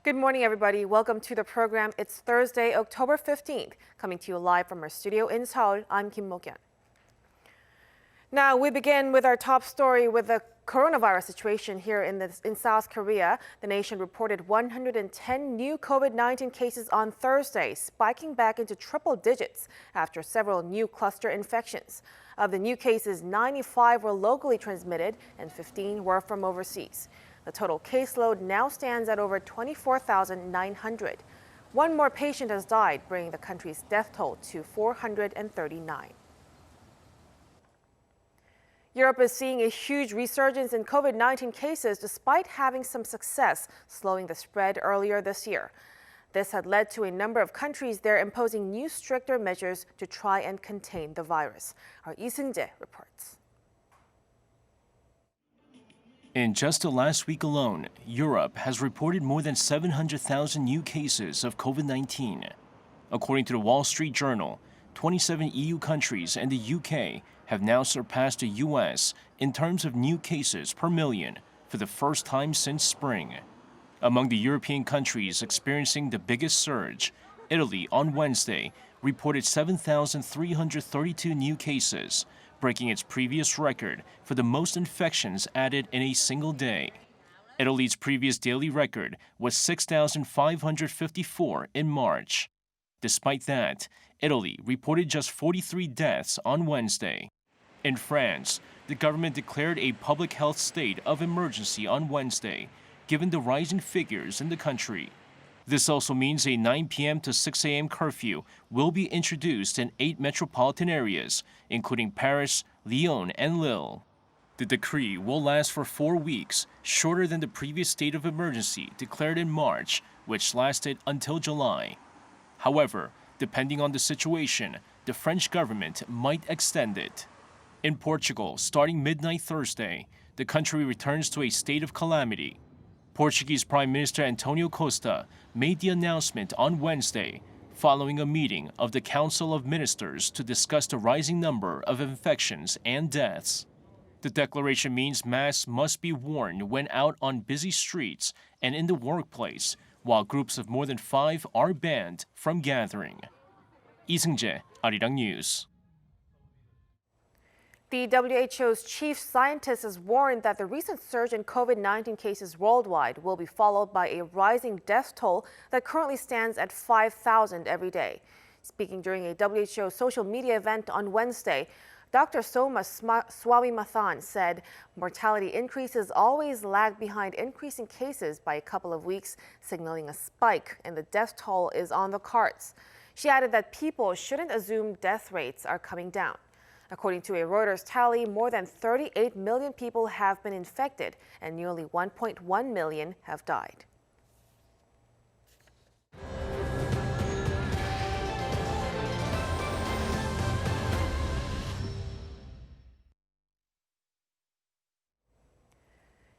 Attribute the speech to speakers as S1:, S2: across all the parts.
S1: Good morning, everybody. Welcome to the program. It's Thursday, October 15th. Coming to you live from our studio in Seoul, I'm Kim Mok-yeon. Now, we begin with our top story with the coronavirus situation here in South Korea. The nation reported 110 new COVID-19 cases on Thursday, spiking back into triple digits after several new cluster infections. Of the new cases, 95 were locally transmitted and 15 were from overseas. The total caseload now stands at over 24,900. One more patient has died, bringing the country's death toll to 439. Europe is seeing a huge resurgence in COVID-19 cases despite having some success slowing the spread earlier this year. This had led to a number of countries there imposing new stricter measures to try and contain the virus. Our Lee Seung-jae reports.
S2: In just the last week alone, Europe has reported more than 700,000 new cases of COVID-19. According to the Wall Street Journal, 27 EU countries and the UK have now surpassed the US in terms of new cases per million for the first time since spring. Among the European countries experiencing the biggest surge, Italy on Wednesday reported 7,332 new cases, breaking its previous record for the most infections added in a single day. Italy's previous daily record was 6,554 in March. Despite that, Italy reported just 43 deaths on Wednesday. In France, the government declared a public health state of emergency on Wednesday, given the rising figures in the country. This also means a 9 p.m. to 6 a.m. curfew will be introduced in 8 metropolitan areas, including Paris, Lyon, and Lille. The decree will last for 4 weeks, shorter than the previous state of emergency declared in March, which lasted until July. However, depending on the situation, the French government might extend it. In Portugal, starting midnight Thursday, the country returns to a state of calamity. Portuguese Prime Minister Antonio Costa made the announcement on Wednesday, following a meeting of the Council of Ministers to discuss the rising number of infections and deaths. The declaration means masks must be worn when out on busy streets and in the workplace, while groups of more than 5 are banned from gathering. Lee Seung-jae, Arirang News.
S1: The WHO's chief scientist has warned that the recent surge in COVID-19 cases worldwide will be followed by a rising death toll that currently stands at 5,000 every day. Speaking during a WHO social media event on Wednesday, Dr. Soma Swaminathan said mortality increases always lag behind increasing cases by a couple of weeks, signaling a spike in the death toll is on the cards. She added that people shouldn't assume death rates are coming down. According to a Reuters tally, more than 38 million people have been infected and nearly 1.1 million have died.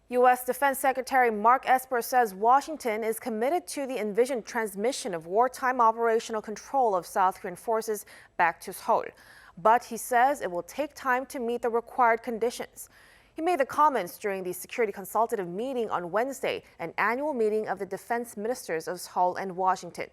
S1: U.S. Defense Secretary Mark Esper says Washington is committed to the envisioned transmission of wartime operational control of South Korean forces back to Seoul. But he says it will take time to meet the required conditions. He made the comments during the Security Consultative Meeting on Wednesday, an annual meeting of the defense ministers of Seoul and Washington.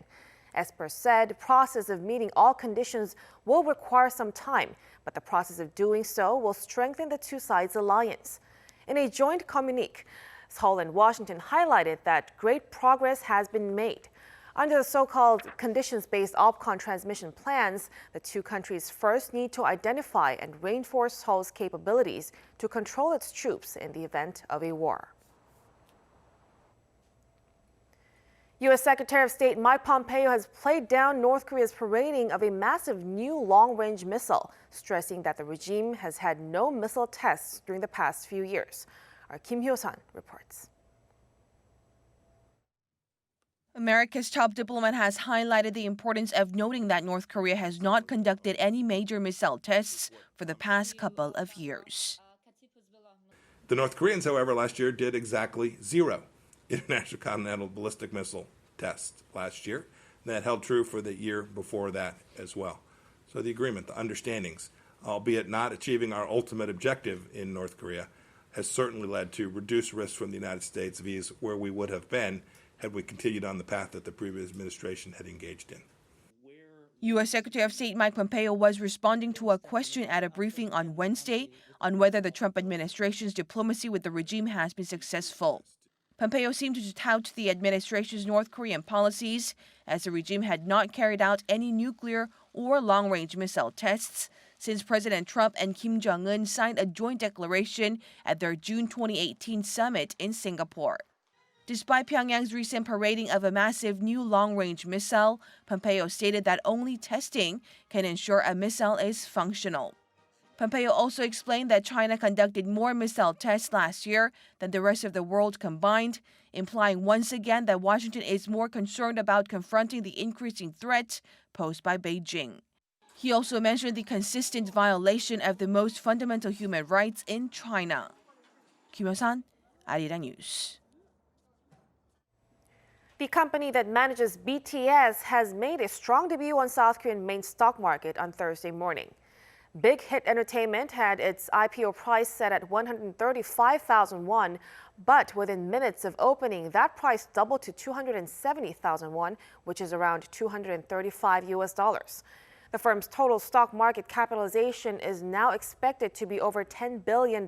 S1: Esper said the process of meeting all conditions will require some time, but the process of doing so will strengthen the two sides' alliance. In a joint communique, Seoul and Washington highlighted that great progress has been made. Under the so-called conditions-based OPCON transmission plans, the two countries first need to identify and reinforce Seoul's capabilities to control its troops in the event of a war. U.S. Secretary of State Mike Pompeo has played down North Korea's parading of a massive new long-range missile, stressing that the regime has had no missile tests during the past few years. Our Kim Hyo-sun reports.
S3: America's top diplomat has highlighted the importance of noting that North Korea has not conducted any major missile tests for the past couple of years.
S4: The North Koreans, however, last year did exactly 0 International Continental Ballistic Missile tests last year. That held true for the year before that as well. So the agreement, the understandings, albeit not achieving our ultimate objective in North Korea, has certainly led to reduced risk from the United States vis where we would have been had we continued on the path that the previous administration had engaged in.
S3: U.S. Secretary of State Mike Pompeo was responding to a question at a briefing on Wednesday on whether the Trump administration's diplomacy with the regime has been successful. Pompeo seemed to tout the administration's North Korean policies, as the regime had not carried out any nuclear or long-range missile tests since President Trump and Kim Jong-un signed a joint declaration at their June 2018 summit in Singapore. Despite Pyongyang's recent parading of a massive new long-range missile, Pompeo stated that only testing can ensure a missile is functional. Pompeo also explained that China conducted more missile tests last year than the rest of the world combined, implying once again that Washington is more concerned about confronting the increasing threat posed by Beijing. He also mentioned the consistent violation of the most fundamental human rights in China. Kim Hyo-san, Arirang News.
S1: The company that manages BTS has made a strong debut on South Korean main stock market on Thursday morning. Big Hit Entertainment had its IPO price set at 135,000 won, but within minutes of opening, that price doubled to 270,000 won, which is around $235. The firm's total stock market capitalization is now expected to be over $10 billion,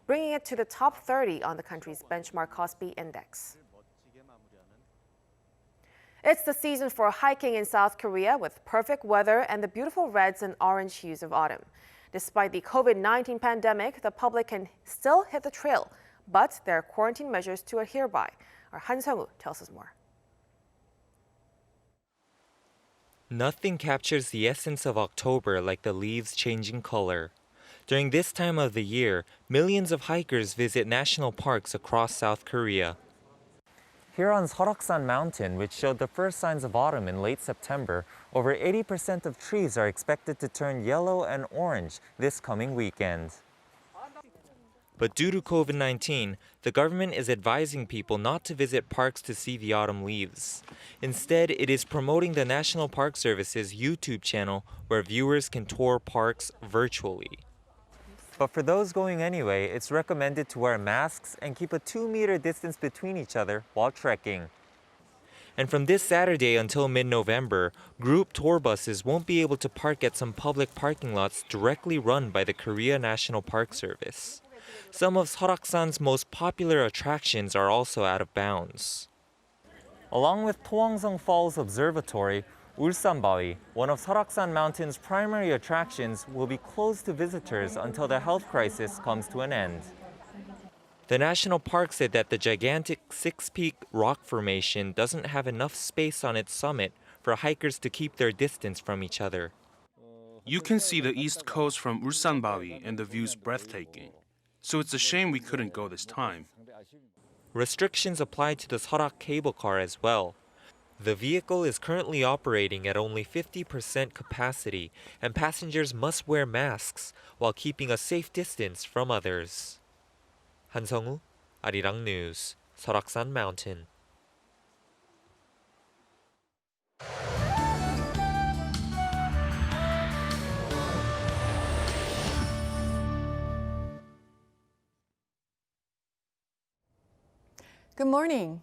S1: bringing it to the top 30 on the country's benchmark KOSPI index. It's the season for hiking in South Korea with perfect weather and the beautiful reds and orange hues of autumn. Despite the COVID-19 pandemic, the public can still hit the trail, but there are quarantine measures to adhere by. Our Han Seung-woo tells us more.
S5: Nothing captures the essence of October like the leaves changing color. During this time of the year, millions of hikers visit national parks across South Korea. Here on Seoraksan Mountain, which showed the first signs of autumn in late September, over 80% of trees are expected to turn yellow and orange this coming weekend. But due to COVID-19, the government is advising people not to visit parks to see the autumn leaves. Instead, it is promoting the National Park Service's YouTube channel where viewers can tour parks virtually. But for those going anyway, it's recommended to wear masks and keep a 2-meter distance between each other while trekking. And from this Saturday until mid-November, group tour buses won't be able to park at some public parking lots directly run by the Korea National Park Service. Some of Seoraksan's most popular attractions are also out of bounds. Along with Tohwangsung Falls Observatory, Ulsanbawi, one of Seoraksan Mountain's primary attractions, will be closed to visitors until the health crisis comes to an end. The national park said that the gigantic six-peak rock formation doesn't have enough space on its summit for hikers to keep their distance from each other.
S6: You can see the east coast from Ulsanbawi and the view's breathtaking. So it's a shame we couldn't go this time.
S5: Restrictions apply to the Seorak cable car as well. The vehicle is currently operating at only 50% capacity, and passengers must wear masks while keeping a safe distance from others. Han Seung-woo, Arirang News, Seoraksan Mountain.
S7: Good morning.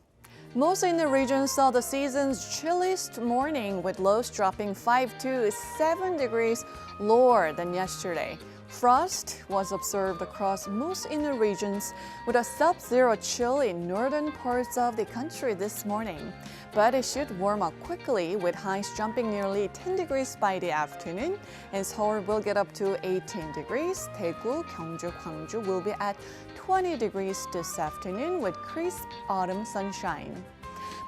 S7: Most in the region saw the season's chilliest morning, with lows dropping 5 to 7 degrees lower than yesterday. Frost was observed across most inner regions, with a sub-zero chill in northern parts of the country this morning. But it should warm up quickly, with highs jumping nearly 10 degrees by the afternoon, and Seoul will get up to 18 degrees. Daegu, Gyeongju, Gwangju will be at 20 degrees this afternoon with crisp autumn sunshine.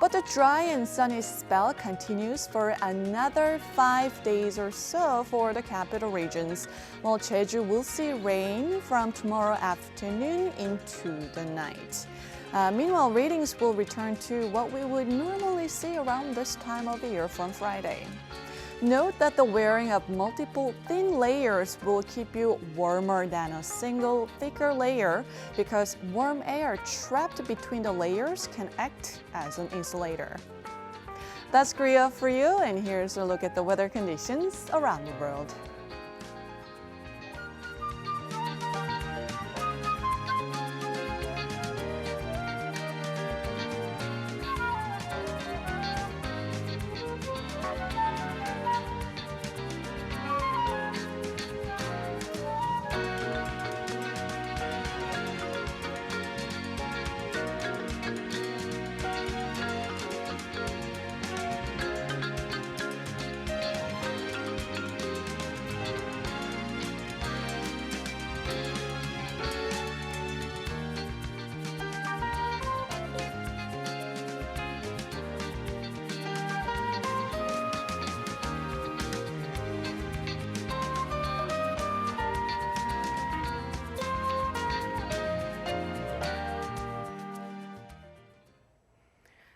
S7: But the dry and sunny spell continues for another 5 days or so for the capital regions, while Jeju will see rain from tomorrow afternoon into the night. Meanwhile, readings will return to what we would normally see around this time of the year from Friday. Note that the wearing of multiple thin layers will keep you warmer than a single thicker layer, because warm air trapped between the layers can act as an insulator. That's Korea for you, and here's a look at the weather conditions around the world.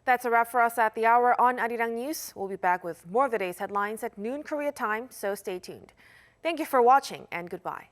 S1: That's a wrap for us at the hour on Arirang News. We'll be back with more of the day's headlines at noon Korea time, so stay tuned. Thank you for watching and goodbye.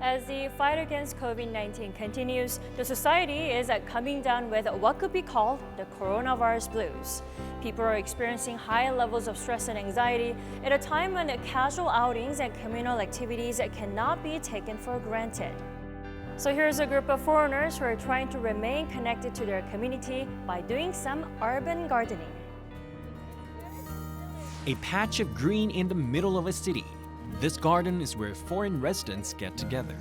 S8: As the fight against COVID-19 continues, the society is coming down with what could be called the coronavirus blues. People are experiencing high levels of stress and anxiety at a time when casual outings and communal activities cannot be taken for granted. So here's a group of foreigners who are trying to remain connected to their community by doing some urban gardening.
S9: A patch of green in the middle of a city. This garden is where foreign residents get together.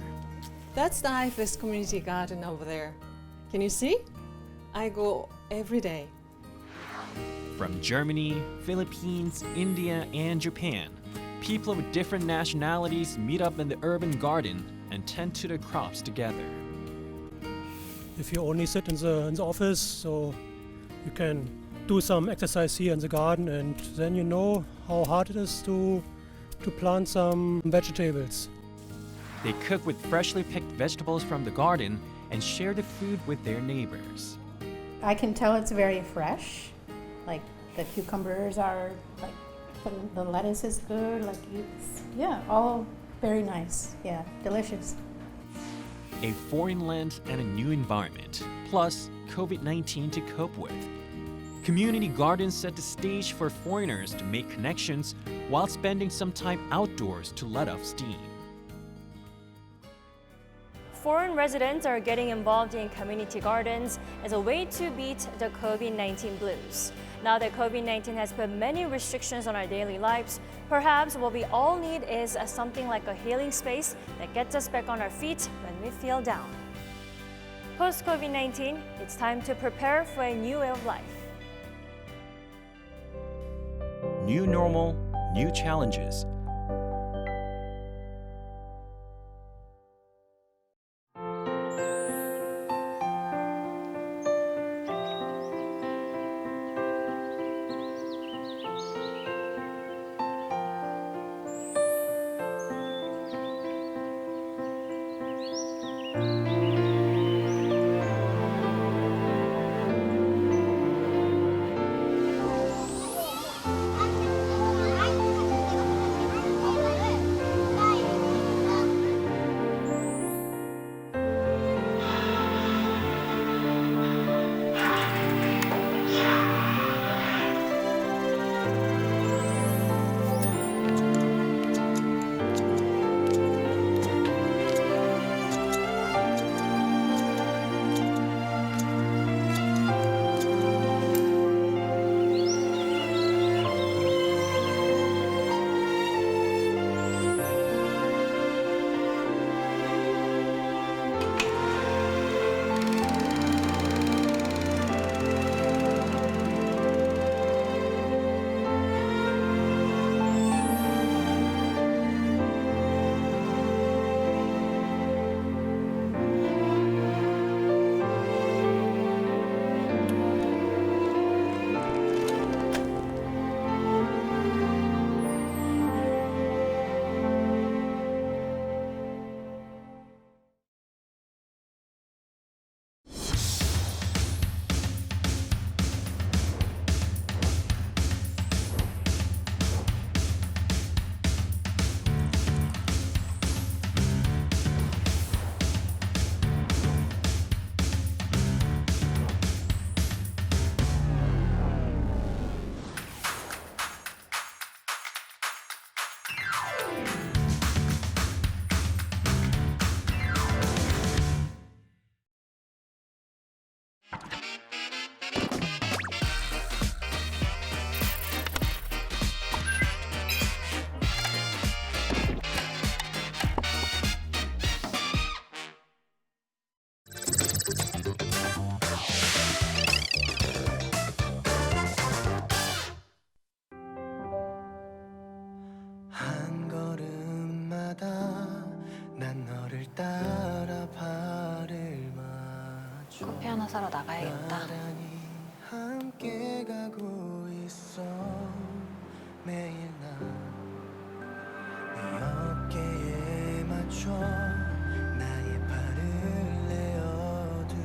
S10: That's the IFS community garden over there. Can you see? I go every day.
S9: From Germany, Philippines, India, and Japan, people with different nationalities meet up in the urban garden and tend to the crops together.
S11: If you only sit in the office, so you can do some exercise here in the garden, and then you know how hard it is to plant some vegetables.
S9: They cook with freshly picked vegetables from the garden and share the food with their neighbors.
S12: I can tell it's very fresh. Like the cucumbers are like, the lettuce is good. Like yeah, all very nice. Yeah, delicious.
S9: A foreign land and a new environment, plus COVID-19 to cope with. Community gardens set the stage for foreigners to make connections while spending some time outdoors to let off steam.
S8: Foreign residents are getting involved in community gardens as a way to beat the COVID-19 blues. Now that COVID-19 has put many restrictions on our daily lives, perhaps what we all need is something like a healing space that gets us back on our feet when we feel down. Post-COVID-19, it's time to prepare for a new way of life.
S9: New normal, new challenges.
S13: 사러 나가야겠다.
S14: 함께 가고 있어 매일 네 어깨에 맞춰 나의 발을 내어두면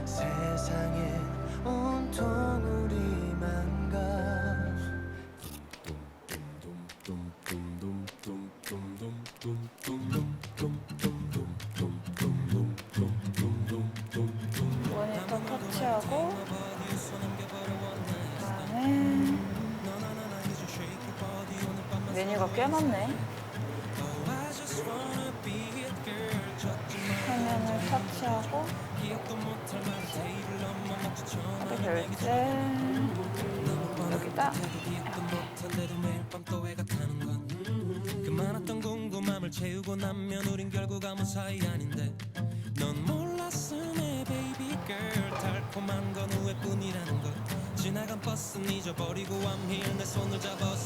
S14: 세상에 온통 우리만 가
S13: 모니터 터치하고 그다음에 메뉴가 꽤 많네. 화면을 터치하고 카드 결제 여기다
S14: 그 많았던 궁금함을 채우고 나면 우린 결국 아무 사이 아닌데 넌 몰랐으네 baby girl 달콤한 건 후회뿐이라는 걸 지나간 버스는 잊어버리고 I'm here 내 손을 잡아줘